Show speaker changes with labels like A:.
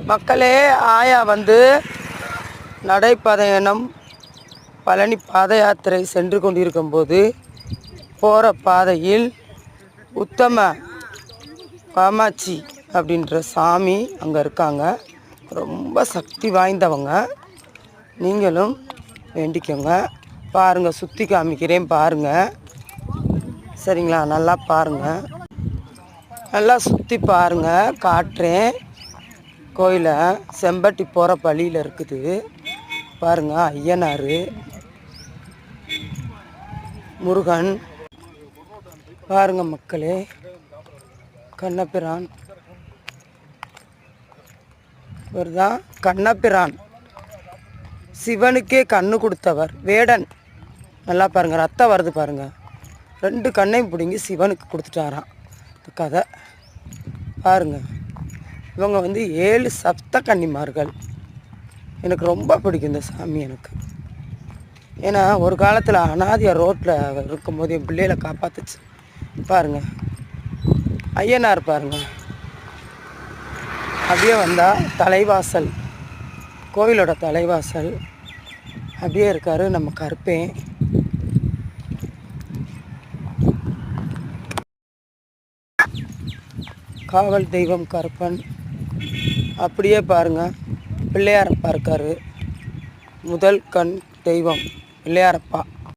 A: மக்களே, ஆயா வந்து நடைப்பயணம் பழனி பாத யாத்திரை சென்று கொண்டிருக்கும் போது போகிற பாதையில் உத்தம காமாட்சி அப்படின்ற சாமி அங்கே இருக்காங்க. ரொம்ப சக்தி வாய்ந்தவங்க. நீங்களும் வேண்டிக்கோங்க. பாருங்கள், சுற்றி காமிக்கிறேன் பாருங்கள். சரிங்களா? நல்லா பாருங்கள், நல்லா சுற்றி பாருங்கள், காட்டுறேன். கோயிலை செம்பட்டி போகிற வழியில் இருக்குது பாருங்கள். ஐயனார், முருகன் பாருங்கள் மக்களே. கண்ணபிரான், இவர் தான் கண்ணபிரான், சிவனுக்கே கண்ணு கொடுத்தவர் வேடன். நல்லா பாருங்கள், ரத்தம் வருது பாருங்கள். 2 கண்ணையும் பிடுங்கி சிவனுக்கு கொடுத்துட்டாராம். இந்த கதை பாருங்கள். இவங்க வந்து 7 சப்த கன்னிமார்கள். எனக்கு ரொம்ப பிடிக்கும் இந்த சாமி எனக்கு. ஏன்னா ஒரு காலத்தில் அனாதியாக ரோட்டில் இருக்கும்போது என் பிள்ளைகளை காப்பாற்றுச்சு. பாருங்கள், ஐயனார் பாருங்கள். அப்படியே வந்தால் தலைவாசல், கோவிலோட தலைவாசல் அப்படியே இருக்கார் நம்ம கருப்பேன். காவல் தெய்வம் கருப்பன். அப்படியே பாருங்கள், பிள்ளையாரப்பா இருக்கார். முதல் கண் தெய்வம் பிள்ளையாரப்பா.